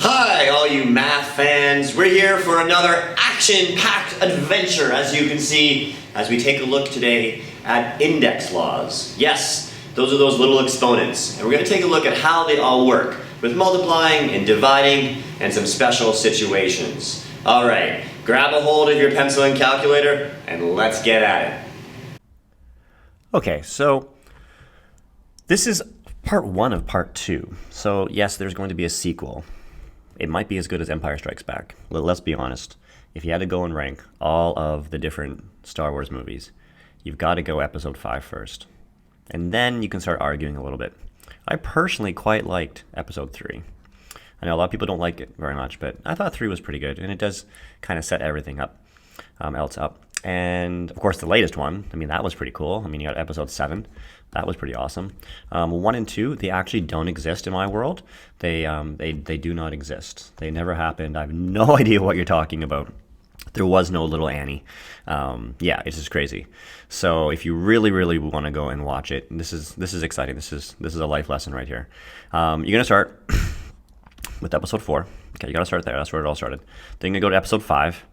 Hi, all you math fans. We're here for another action-packed adventure, as you can see, as we take a look today at index laws. Yes, those are those little exponents. And we're going to take a look at how they all work with multiplying and dividing and some special situations. All right, grab a hold of your pencil and calculator and let's get at it. Okay, so this is part one of part two. So yes, there's going to be a sequel. It might be as good as Empire Strikes Back. Let's be honest. If you had to go and rank all of the different Star Wars movies, you've got to go episode 5 first. And then you can start arguing a little bit. I personally quite liked episode 3. I know a lot of people don't like it very much, but I thought 3 was pretty good, and it does kind of set everything up, else up. And of course, the latest one, I mean, that was pretty cool. I mean, you got episode 7. That was pretty awesome. 1 and 2, they actually don't exist in my world. They do not exist. They never happened. I have no idea what you're talking about. There was no little Annie. Yeah, it's just crazy. So if you really want to go and watch it, this is exciting. This is a life lesson right here. You're gonna start with episode 4. Okay, you gotta start there. That's where it all started. Then you're gonna go to episode 5.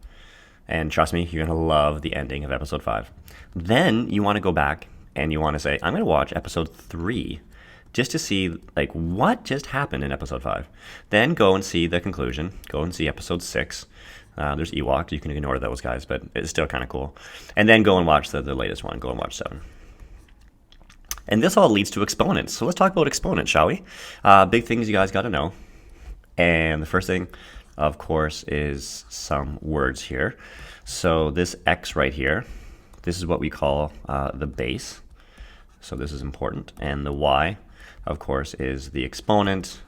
And trust me, you're going to love the ending of episode 5. Then you want to go back and you want to say, I'm going to watch episode 3 just to see like what just happened in episode 5. Then go and see the conclusion. Go and see episode 6. There's Ewok. You can ignore those guys, but it's still kind of cool. And then go and watch the latest one. Go and watch 7. And this all leads to exponents. So let's talk about exponents, shall we? Big things you guys got to know. And the first thing, of course, is some words here. So this x right here, this is what we call the base. So this is important. And the y, of course, is the exponent,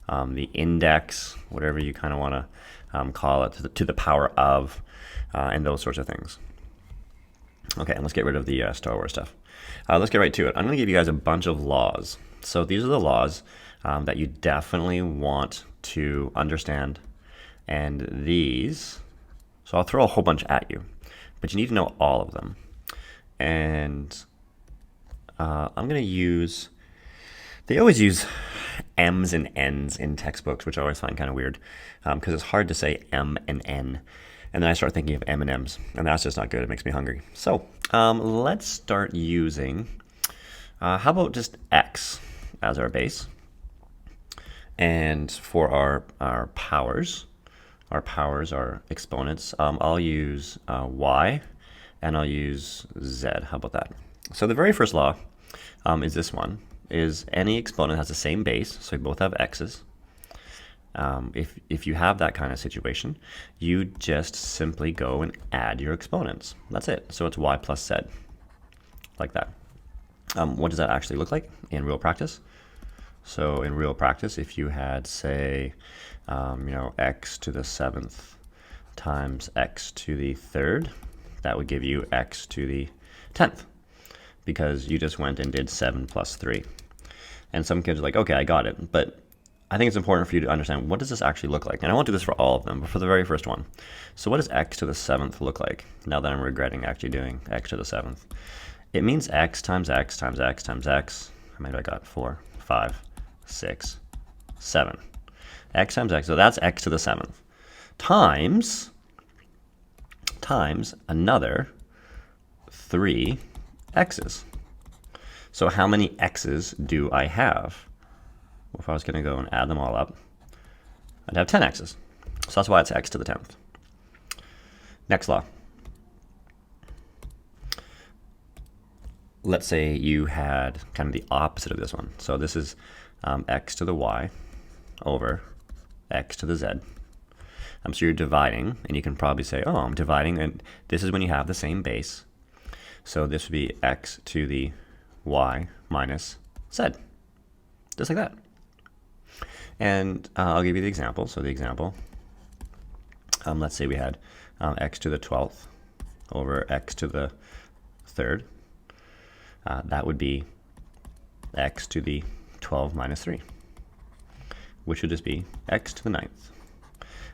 the index, whatever you kind of want to call it, to the power of, and those sorts of things. Okay, and let's get rid of the Star Wars stuff. Let's get right to it. I'm going to give you guys a bunch of laws. So these are the laws that you definitely want to understand. And these, so I'll throw a whole bunch at you, but you need to know all of them. And I'm going to use, they always use M's and N's in textbooks, which I always find kind of weird because it's hard to say M and N. And then I start thinking of M&M's, and that's just not good. It makes me hungry. So let's start using, how about just X as our base? And for our powers, are exponents. I'll use y, and I'll use z. How about that? So the very first law is this one, is any exponent has the same base, so we both have x's. If you have that kind of situation, you just simply go and add your exponents. That's it. So it's y plus z, like that. What does that actually look like in real practice? So in real practice, if you had, say, x to the 7th times x to the 3rd, that would give you x to the 10th, because you just went and did 7 plus 3. And some kids are like, okay, I got it. But I think it's important for you to understand, what does this actually look like? And I won't do this for all of them, but for the very first one. So what does x to the 7th look like, now that I'm regretting actually doing x to the 7th? It means x times x times x times x. Maybe I got 4, 5, 6, 7. X times x, so that's x to the 7th, times another 3 x's. So how many x's do I have? Well, if I was going to go and add them all up, I'd have 10 x's. So that's why it's x to the 10th. Next law. Let's say you had kind of the opposite of this one. So this is x to the y over x to the z. So you're dividing, and you can probably say, oh, I'm dividing, and this is when you have the same base. So this would be x to the y minus z, just like that. And I'll give you the example. So the example, let's say we had x to the 12th over x to the 3rd. That would be x to the 12 minus 3, which would just be x to the 9th.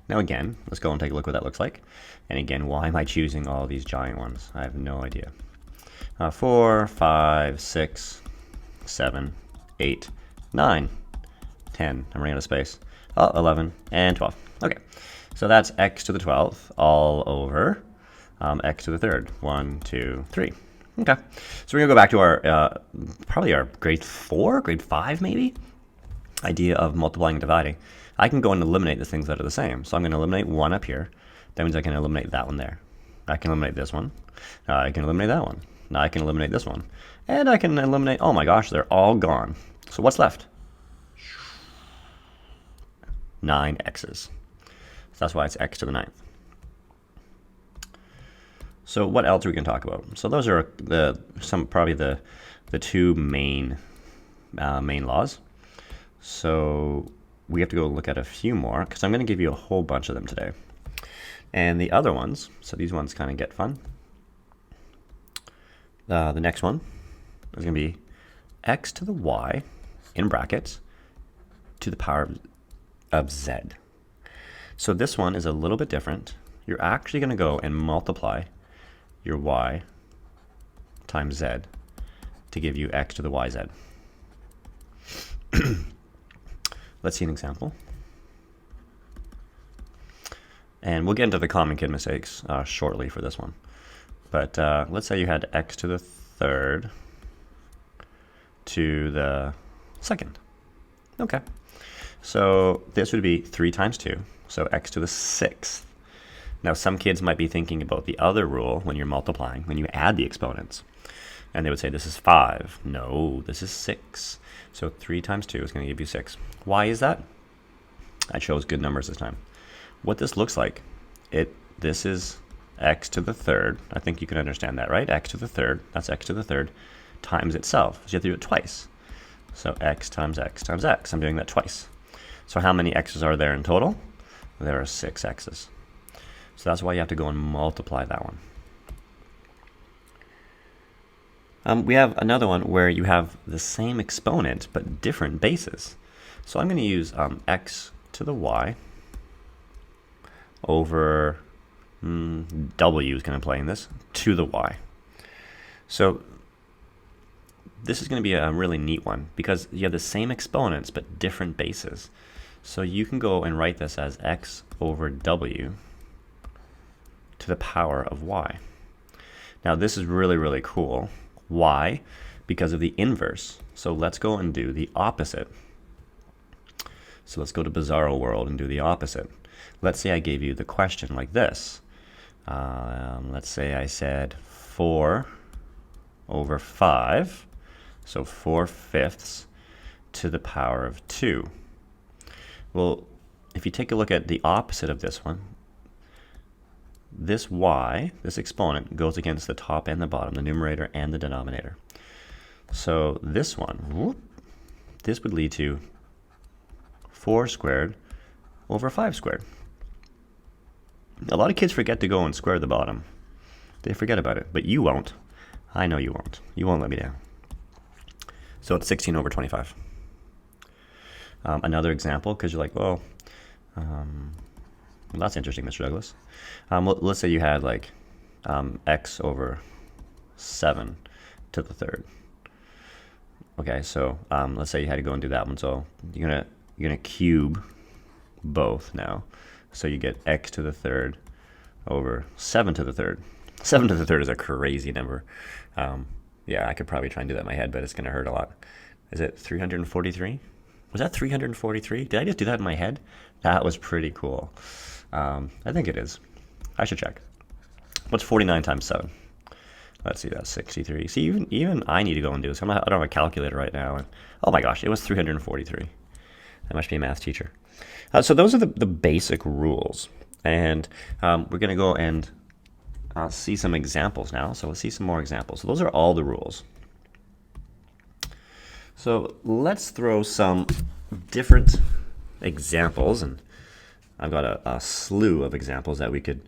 Now again, let's go and take a look what that looks like. And again, why am I choosing all these giant ones? I have no idea. 4, 5, 6, 7, 8, 9, 10. I'm running out of space. Oh, 11 and 12. Okay, so that's x to the 12th all over x to the third. 1, 2, 3. Okay, so we're gonna go back to our probably our grade 4, grade 5 maybe, idea of multiplying and dividing. I can go and eliminate the things that are the same. So I'm going to eliminate 1 up here. That means I can eliminate that one there. I can eliminate this one. I can eliminate that one. Now I can eliminate this one. And I can eliminate, oh my gosh, they're all gone. So what's left? 9 x's. So that's why it's x to the 9th. So what else are we going to talk about? So those are probably the two main laws. So we have to go look at a few more because I'm going to give you a whole bunch of them today. And the other ones, so these ones kind of get fun. The next one is going to be x to the y in brackets to the power of z. So this one is a little bit different. You're actually going to go and multiply your y times z to give you x to the yz. Let's see an example. And we'll get into the common kid mistakes shortly for this one. But let's say you had x to the third to the second. Okay. So this would be 3 times 2, so x to the 6th. Now some kids might be thinking about the other rule when you're multiplying, when you add the exponents. And they would say this is 5. No, this is 6. So 3 times 2 is going to give you 6. Why is that? I chose good numbers this time. What this looks like, this is x to the third. I think you can understand that, right? X to the third, that's x to the third, times itself. So you have to do it twice. So x times x times x. I'm doing that twice. So how many x's are there in total? There are 6 x's. So that's why you have to go and multiply that one. We have another one where you have the same exponent but different bases. So I'm going to use x to the y over w is going to play in this, to the y. So this is going to be a really neat one because you have the same exponents but different bases. So you can go and write this as x over w to the power of y. Now this is really, really cool. Why? Because of the inverse. So let's go and do the opposite. So let's go to Bizarro World and do the opposite. Let's say I gave you the question like this. Let's say I said 4 over 5, so 4/5 to the power of 2. Well, if you take a look at the opposite of this one, this y, this exponent, goes against the top and the bottom, the numerator and the denominator. So this one, this would lead to 4 squared over 5 squared. A lot of kids forget to go and square the bottom. They forget about it, but you won't. I know you won't. You won't let me down. So it's 16 over 25. Another example, because you're like, well, that's interesting, Mr. Douglas. Let's say you had like x over 7 to the third. Okay, so let's say you had to go and do that one. So you're gonna cube both now. So you get x to the third over 7 to the third. 7 to the third is a crazy number. Yeah, I could probably try and do that in my head, but it's gonna hurt a lot. Is it 343? Was that 343? Did I just do that in my head? That was pretty cool. I think it is. I should check. What's 49 times 7? Let's see, that's 63. See, even I need to go and do this. I don't have a calculator right now. And, oh my gosh, it was 343. I must be a math teacher. So those are the basic rules. And we're going to go and see some examples now. So let's see some more examples. So those are all the rules. So let's throw some different examples. And I've got a slew of examples that we could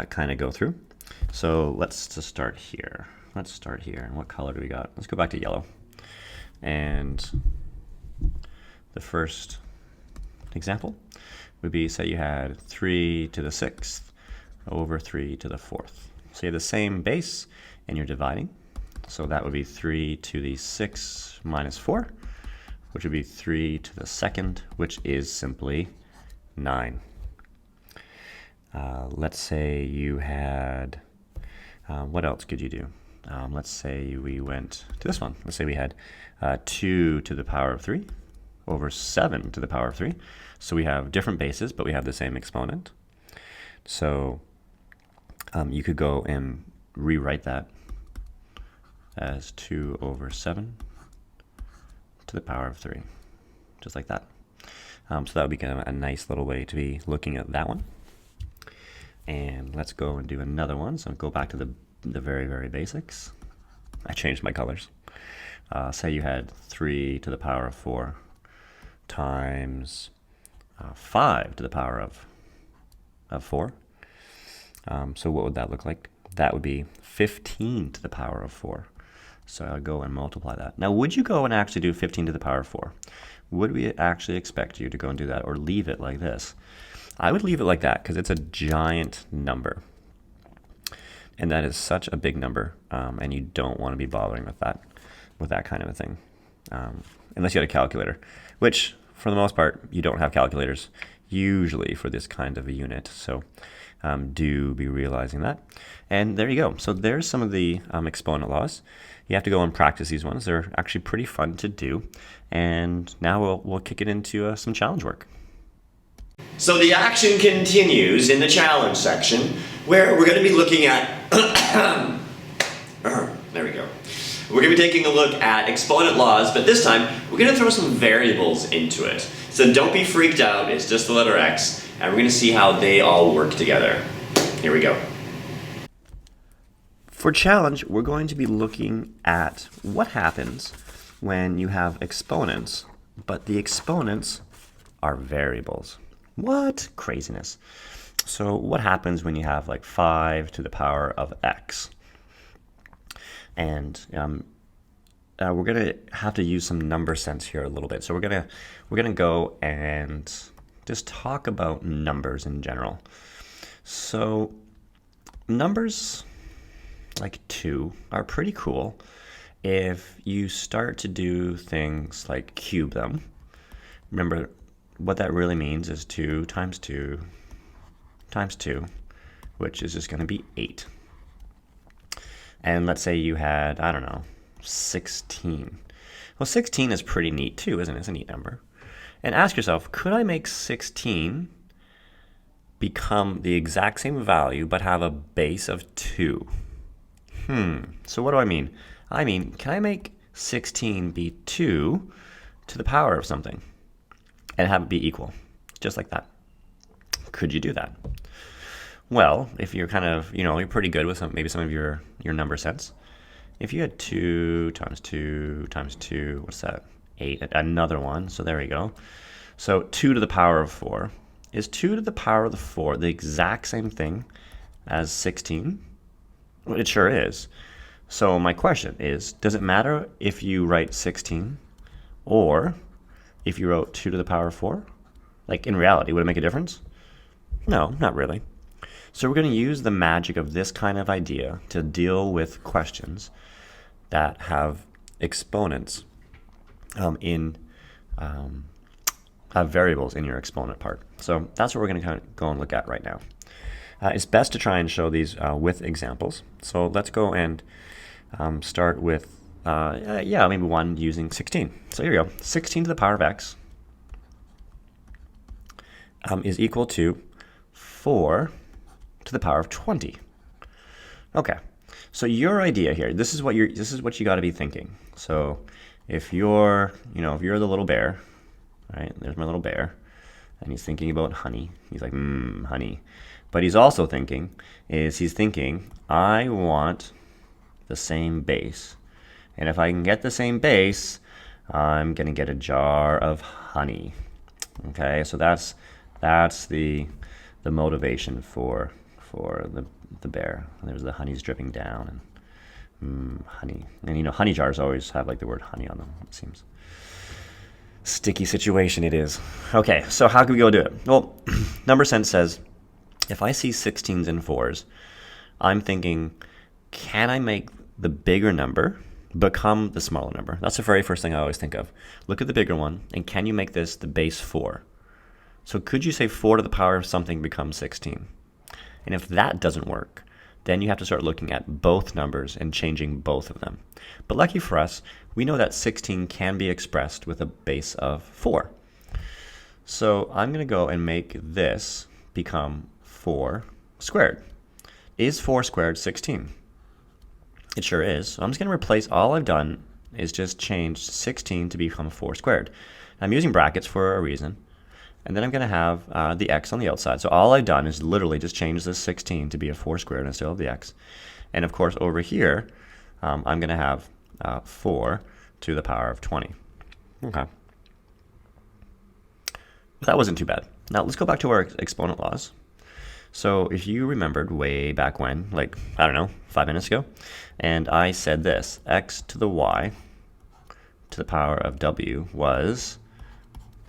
kind of go through. So let's just start here. Let's start here. And what color do we got? Let's go back to yellow. And the first example would be, say you had 3 to the 6th over 3 to the 4th. So you have the same base and you're dividing. So that would be 3 to the 6 minus 4 which would be 3 to the second, which is simply 9. Let's say you had, what else could you do? Let's say we went to this one. Let's say we had 2 to the power of 3 over 7 to the power of 3. So we have different bases, but we have the same exponent. So you could go and rewrite that as 2 over 7 to the power of 3, just like that. So that would be kind of a nice little way to be looking at that one. And let's go and do another one. So go back to the very, very basics. I changed my colors. Say you had 3 to the power of 4 times 5 to the power of 4. So what would that look like? That would be 15 to the power of 4. So I'll go and multiply that. Now, would you go and actually do 15 to the power of 4? Would we actually expect you to go and do that, or leave it like this? I would leave it like that because it's a giant number. And that is such a big number, and you don't want to be bothering with that kind of a thing. Unless you had a calculator, which for the most part, you don't have calculators usually for this kind of a unit. So do be realizing that. And there you go. So there's some of the exponent laws. You have to go and practice these ones. They're actually pretty fun to do. And now we'll kick it into some challenge work. So the action continues in the challenge section, where we're going to be looking at, there we go. We're going to be taking a look at exponent laws, but this time we're going to throw some variables into it. So don't be freaked out, it's just the letter X, and we're going to see how they all work together. Here we go. For challenge, we're going to be looking at what happens when you have exponents, but the exponents are variables. What craziness. So what happens when you have like 5 to the power of x? And we're going to have to use some number sense here a little bit. So we're gonna go and just talk about numbers in general. So numbers like 2 are pretty cool if you start to do things like cube them. Remember, what that really means is 2 times 2 times 2, which is just going to be 8. And let's say you had, I don't know, 16. Well, 16 is pretty neat too, isn't it? It's a neat number. And ask yourself, could I make 16 become the exact same value but have a base of 2? So what do I mean? I mean, can I make 16 be 2 to the power of something and have it be equal, just like that? Could you do that? Well, if you're kind of, you're pretty good with maybe some of your number sense. If you had 2 times 2 times 2, what's that? 8, another one, so there we go. So 2 to the power of 4. Is 2 to the power of the 4 the exact same thing as 16? Well, it sure is. So my question is, does it matter if you write 16 or if you wrote 2 to the power of 4? Like in reality, would it make a difference? No, not really. So we're going to use the magic of this kind of idea to deal with questions that have exponents have variables in your exponent part. So that's what we're going to kind of go and look at right now. It's best to try and show these with examples. So let's go and start with, maybe one using 16. So here we go. 16 to the power of x is equal to 4 to the power of 20. Okay. So your idea here, this is what you got to be thinking. So if you're the little bear, right? There's my little bear, and he's thinking about honey. He's like, honey. But he's also thinking, I want the same base. And if I can get the same base, I'm going to get a jar of honey. Okay, so that's the motivation for the bear. There's the honey's dripping down, and honey. And honey jars always have like the word honey on them, it seems. Sticky situation it is. Okay, so how can we go do it? Well, number sense says, if I see 16s and 4s, I'm thinking, can I make the bigger number become the smaller number. That's the very first thing I always think of. Look at the bigger one, and can you make this the base 4? So could you say 4 to the power of something becomes 16? And if that doesn't work, then you have to start looking at both numbers and changing both of them. But lucky for us, we know that 16 can be expressed with a base of 4. So I'm going to go and make this become 4 squared. Is 4 squared 16? It sure is. So I'm just going to replace, all I've done is just change 16 to become 4 squared. I'm using brackets for a reason. And then I'm going to have the x on the outside. So all I've done is literally just change this 16 to be a 4 squared and I still have the x. And of course over here, I'm going to have 4 to the power of 20. Okay. That wasn't too bad. Now let's go back to our exponent laws. So if you remembered way back when, like, I don't know, 5 minutes ago, and I said this, x to the y to the power of w was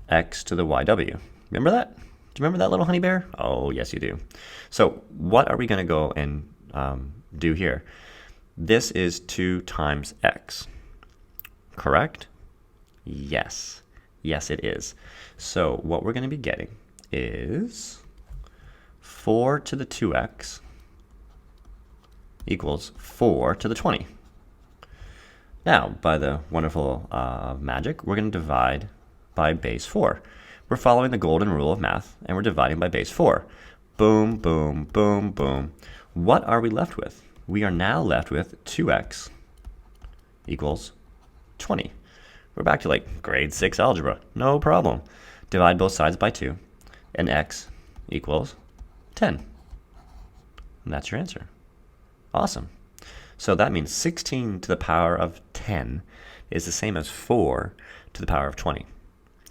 x to the yw. Remember that? Do you remember that little honey bear? Oh, yes you do. So what are we going to go and do here? This is 2 times x, correct? Yes. Yes, it is. So what we're going to be getting is 4 to the 2x equals 4 to the 20. Now, by the wonderful magic, we're going to divide by base 4. We're following the golden rule of math, and we're dividing by base 4. Boom, boom, boom, boom. What are we left with? We are now left with 2x equals 20. We're back to like grade 6 algebra. No problem. Divide both sides by 2, and x equals 10. And that's your answer. Awesome. So that means 16 to the power of 10 is the same as 4 to the power of 20.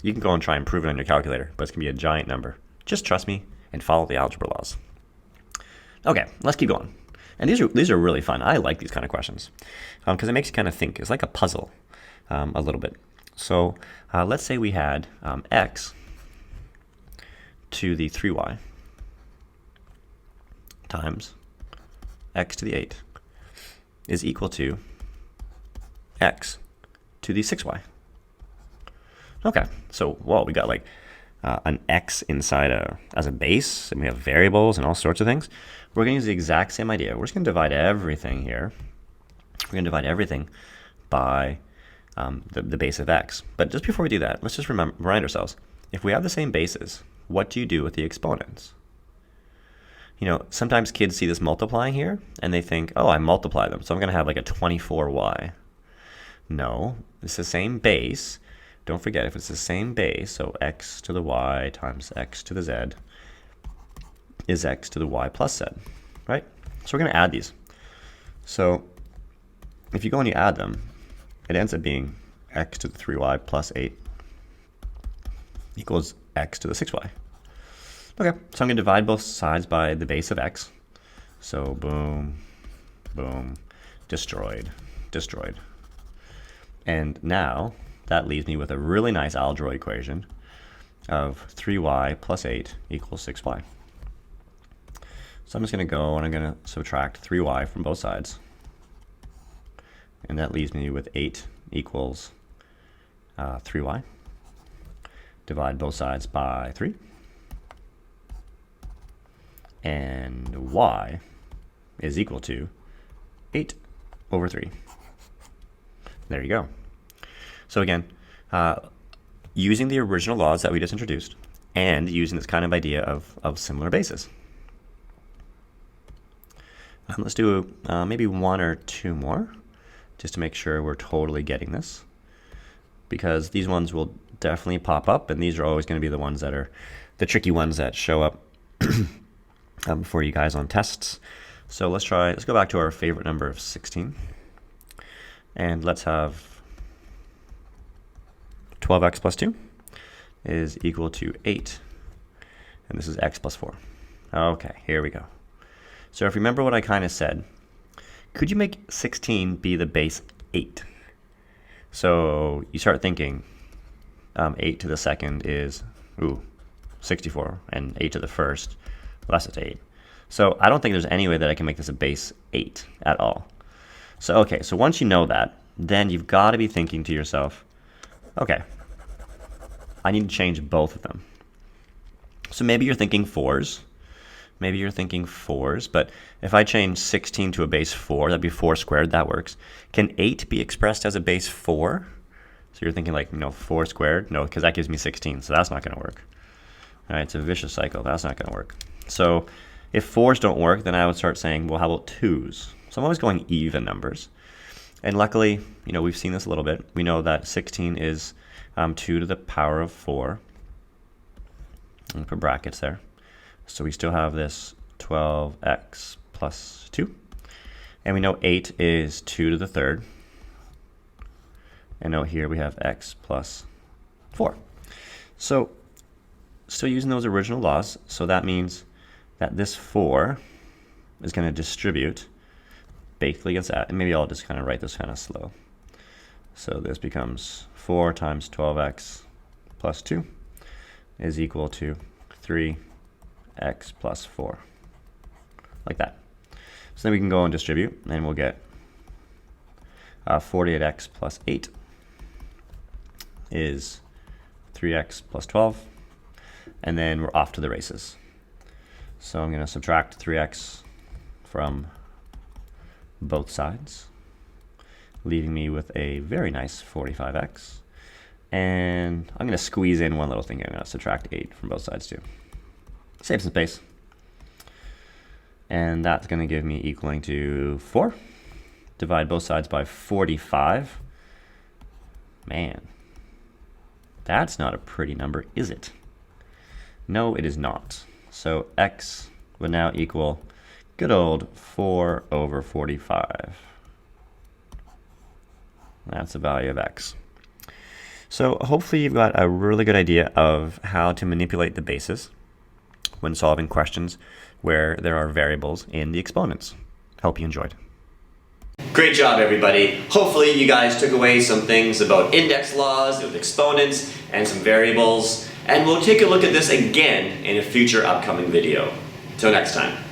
You can go and try and prove it on your calculator, but it's going to be a giant number. Just trust me and follow the algebra laws. Okay, let's keep going. And these are really fun. I like these kind of questions because it makes you kind of think. It's like a puzzle a little bit. So let's say we had x to the 3y times x to the 8 is equal to x to the 6y. Okay, so, well, we got like an x inside as a base, and we have variables and all sorts of things. We're going to use the exact same idea. We're just going to divide everything here. We're going to divide everything by the base of x. But just before we do that, let's just remind ourselves, if we have the same bases, what do you do with the exponents? You know, sometimes kids see this multiplying here, and they think, oh, I multiply them, so I'm going to have like a 24y. No, it's the same base. Don't forget, if it's the same base, so x to the y times x to the z is x to the y plus z, right? So we're going to add these. So if you go and you add them, it ends up being x to the 3y plus 8 equals x to the 6y. Okay, so I'm going to divide both sides by the base of x. So boom, boom, destroyed, destroyed. And now that leaves me with a really nice algebra equation of 3y plus 8 equals 6y. So I'm just going to go and I'm going to subtract 3y from both sides. And that leaves me with 8 equals 3y. Divide both sides by 3. And y is equal to 8 over 3. There you go. So again, using the original laws that we just introduced and using this kind of idea of similar bases. Let's do maybe 1 or 2 more just to make sure we're totally getting this, because these ones will definitely pop up, and these are always going to be the ones that are the tricky ones that show up for you guys on tests. So let's go back to our favorite number of 16, and let's have 12x plus 2 is equal to 8, and this is x plus 4. Okay, here we go. So if you remember what I kind of said, could you make 16 be the base 8? So you start thinking 8 to the second is 64, and 8 to the first, well, that's 8. So I don't think there's any way that I can make this a base 8 at all. So okay, so once you know that, then you've got to be thinking to yourself, okay, I need to change both of them. So maybe you're thinking 4s. Maybe you're thinking 4s, but if I change 16 to a base 4, that'd be 4 squared, that works. Can 8 be expressed as a base 4? So you're thinking like, 4 squared? No, because that gives me 16, so that's not going to work. All right, it's a vicious cycle. That's not going to work. So if 4s don't work, then I would start saying, well, how about 2s? So I'm always going even numbers. And luckily, we've seen this a little bit. We know that 16 is 2 to the power of 4. And put brackets there. So we still have this 12x plus 2. And we know 8 is 2 to the third. And out here we have x plus 4. So still using those original laws. So that means that this 4 is going to distribute basically against that. And maybe I'll just kind of write this kind of slow. So this becomes 4 times 12x plus 2 is equal to 3x plus 4, like that. So then we can go and distribute, and we'll get 48x plus 8 is 3x plus 12, and then we're off to the races. So I'm going to subtract 3x from both sides, leaving me with a very nice 45x. And I'm going to squeeze in one little thing here. I'm going to subtract 8 from both sides too. Save some space. And that's going to give me equaling to 4. Divide both sides by 45. Man, that's not a pretty number, is it? No, it is not. So x would now equal good old 4 over 45. That's the value of x. So hopefully you've got a really good idea of how to manipulate the bases when solving questions where there are variables in the exponents. Hope you enjoyed. Great job, everybody. Hopefully you guys took away some things about index laws, with exponents, and some variables. And we'll take a look at this again in a future upcoming video. Till next time.